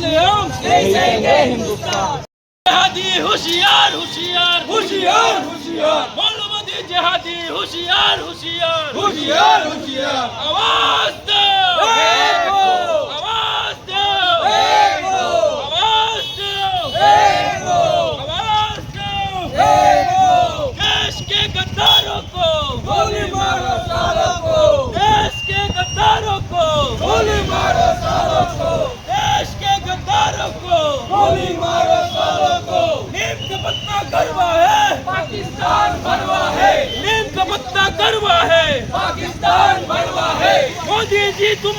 से हम नहीं देंगे हिंदुस्तान। जिहादी होशियार होशियार होशियार होशियार, मौलवी जिहादी होशियार होशियार होशियार होशियार, आवाज दो आवाज दो आवाज दो आवाज दो। देश के गद्दारों को गोली मारो सालों को, देश के गद्दारों को गोली मारो सालों को, देश के गद्दारों को गोली मारो सालों को। नीम का पत्ता कड़वा है, पाकिस्तान भरवा है, नीम का पत्ता कड़वा है, पाकिस्तान भरवा है। मोदी जी तुम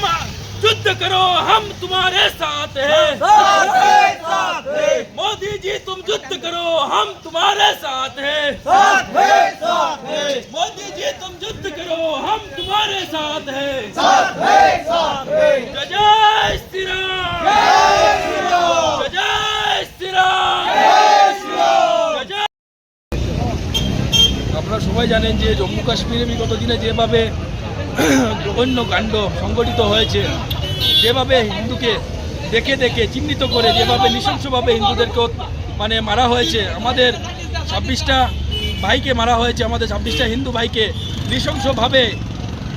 युद्ध करो, हम तुम्हारे साथ हैं, साथ है, साथ है। मोदी जी तुम युद्ध करो, हम तुम्हारे साथ हैं, साथ है, साथ है। मोदी जी तुम युद्ध करो, हम तुम्हारे साथ हैं, साथ है, साथ है। जय जय श्री राम, जय श्री राम, जय श्री राम, जय श्री राम, जय। আপনারা সবাই জানেন যে জম্মু কাশ্মীরে বিগত দিনে যেভাবে জঘন্য কাণ্ড সংগঠিত হয়েছে, যেভাবে হিন্দুকে দেখে দেখে চিহ্নিত করে যেভাবে নৃশংসভাবে হিন্দুদেরকে মানে মারা হয়েছে, আমাদের 26টা ভাইকে মারা হয়েছে, আমাদের 26টা হিন্দু ভাইকে নৃশংসভাবে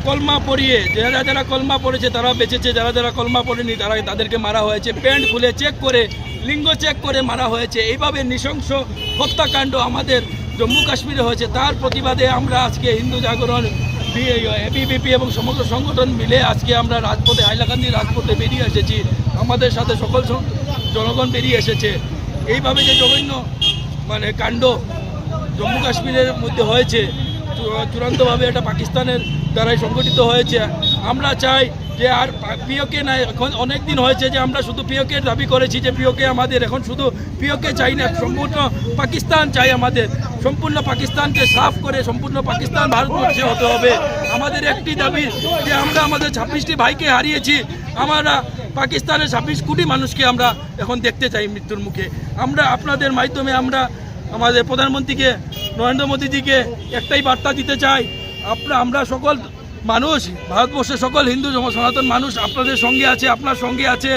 কলমা পরিয়ে, যারা যারা কলমা পড়েছে তারা বেঁচেছে, যারা যারা কলমা পড়েনি তাদেরকে মারা হয়েছে, প্যান্ট খুলে চেক করে লিঙ্গ চেক করে মারা হয়েছে। এইভাবে নৃশংস হত্যাকাণ্ড আমাদের জম্মু কাশ্মীরে হয়েছে। তার প্রতিবাদে আমরা আজকে হিন্দু জাগরণ এবিভিপি এবং সমগ্র সংগঠন মিলে আজকে আমরা রাজপথে, হাইলাকান্দি রাজপথে বেরিয়ে এসেছি। আমাদের সাথে সকল জনগণ বেরিয়ে এসেছে। এইভাবে যে জঘন্য মানে কাণ্ড জম্মু কাশ্মীরের মধ্যে হয়েছে, চূড়ান্তভাবে এটা পাকিস্তানের দ্বারাই সংগঠিত হয়েছে। আমরা চাই যে আর পিওকে না, এখন অনেক দিন হয়েছে যে আমরা শুধু পিওকে দাবি করেছি যে পিওকে আমাদের, এখন শুধু পিওকে চাই না, সম্পূর্ণ পাকিস্তান চাই আমাদের। সম্পূর্ণ পাকিস্তানকে সাফ করে সম্পূর্ণ পাকিস্তান ভারতবর্ষে হতে হবে। আমাদের একটি দাবি যে আমরা আমাদের 26টি ভাইকে হারিয়েছি, আমরা পাকিস্তানের 26 কোটি মানুষকে আমরা এখন দেখতে চাই মৃত্যুর মুখে। আমরা আপনাদের মাধ্যমে আমরা আমাদের প্রধানমন্ত্রীকে নরেন্দ্র মোদীজিকে একটাই বার্তা দিতে চাই, আমরা সকল মানুষ, ভারতবর্ষের সকল হিন্দু সনাতন মানুষ আপনাদের সঙ্গে আছে, আপনার সঙ্গে আছে।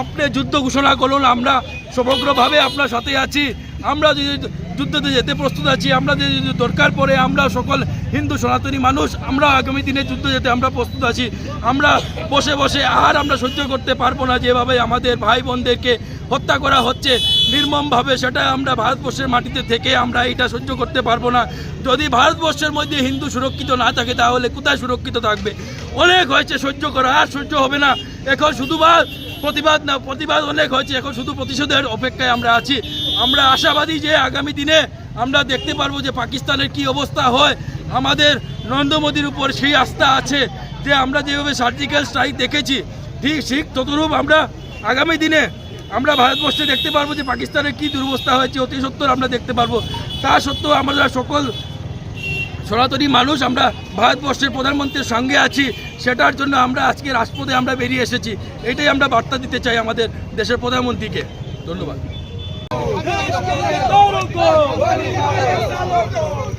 আপনি যুদ্ধ ঘোষণা করুন, আমরা সমগ্রভাবে আপনার সাথে আছি। আমরা যদি যুদ্ধতে যেতে প্রস্তুত আছি, আমরা যদি দরকার পড়ে আমরা সকল হিন্দু সনাতনী মানুষ আমরা আগামী দিনে যুদ্ধ যেতে আমরা প্রস্তুত আছি। আমরা বসে বসে আর আমরা সহ্য করতে পারবো না যেভাবে আমাদের ভাই বোনদেরকে হত্যা করা হচ্ছে নির্মমভাবে, সেটা আমরা ভারতবর্ষের মাটিতে থেকে আমরা এটা সহ্য করতে পারবো না। যদি ভারতবর্ষের মধ্যে হিন্দু সুরক্ষিত না থাকে তাহলে কোথায় সুরক্ষিত থাকবে? অনেক হয়েছে সহ্য করা, আর সহ্য হবে না। এখন শুধু প্রতিবাদ না, প্রতিবাদ অনেক হয়েছে, এখন শুধু প্রতিশোধের অপেক্ষায় আমরা আছি। আমরা আশাবাদী যে আগামী দিনে আমরা দেখতে পারবো যে পাকিস্তানের কি অবস্থা হয়। আমাদের নরেন্দ্র মোদীর উপর সেই আস্থা আছে যে আমরা যেভাবে সার্জিক্যাল স্ট্রাইক দেখেছি, ঠিক ততরূপ আমরা আগামী দিনে আমরা ভারতবর্ষে দেখতে পারবো যে পাকিস্তানের কি দুরবস্থা হয়েছে, অতি সত্বর আমরা দেখতে পারবো। তা সত্ত্বেও আমরা সকল সনাতনী মানুষ আমরা ভারতবর্ষের প্রধানমন্ত্রীর সঙ্গে আছি, সেটার জন্য আমরা আজকে রাজপথে আমরা বেরিয়ে এসেছি। এটাই আমরা বার্তা দিতে চাই আমাদের দেশের প্রধানমন্ত্রীকে। ধন্যবাদ।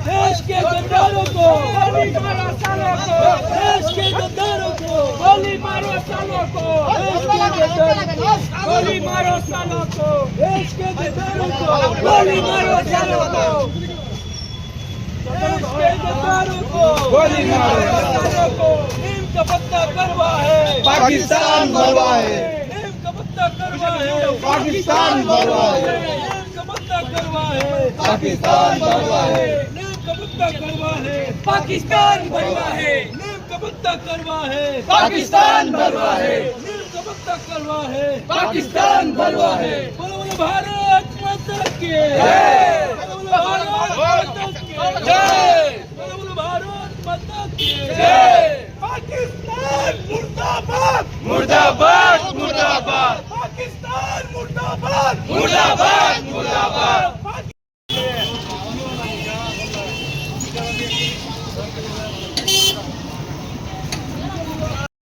देश के गद्दारों को गोली मारो सालों को, देश के गद्दारों को गोली मारो सालों को, देश के गद्दारों को गोली मारो सालों को, देश के गद्दारों को गोली मारो सालों को, देश के गद्दारों को गोली मारो सालों को। नीम का पत्ता कड़वा है, पाकिस्तान भरवा है, नीम का पत्ता कड़वा है, पाकिस्तान भरवा है, नीम का पत्ता कड़वा है, पाकिस्तान भरवा है, नीम का पत्ता कड़वा है, पाकिस्तान भरवा है, नीम का पत्ता कड़वा है, पाकिस्तान भरवा है, नीम का पत्ता कड़वा है, पाकिस्तान भरवा है। बोलो बोलो भारत माता की जय, बोलो बोलो भारत माता की जय, बोलो बोलो भारत माता की जय। पाकिस्तान मुर्दाबाद मुर्दाबाद मुर्दाबाद पाकिस्तान मुर्दाबाद मुर्दाबाद।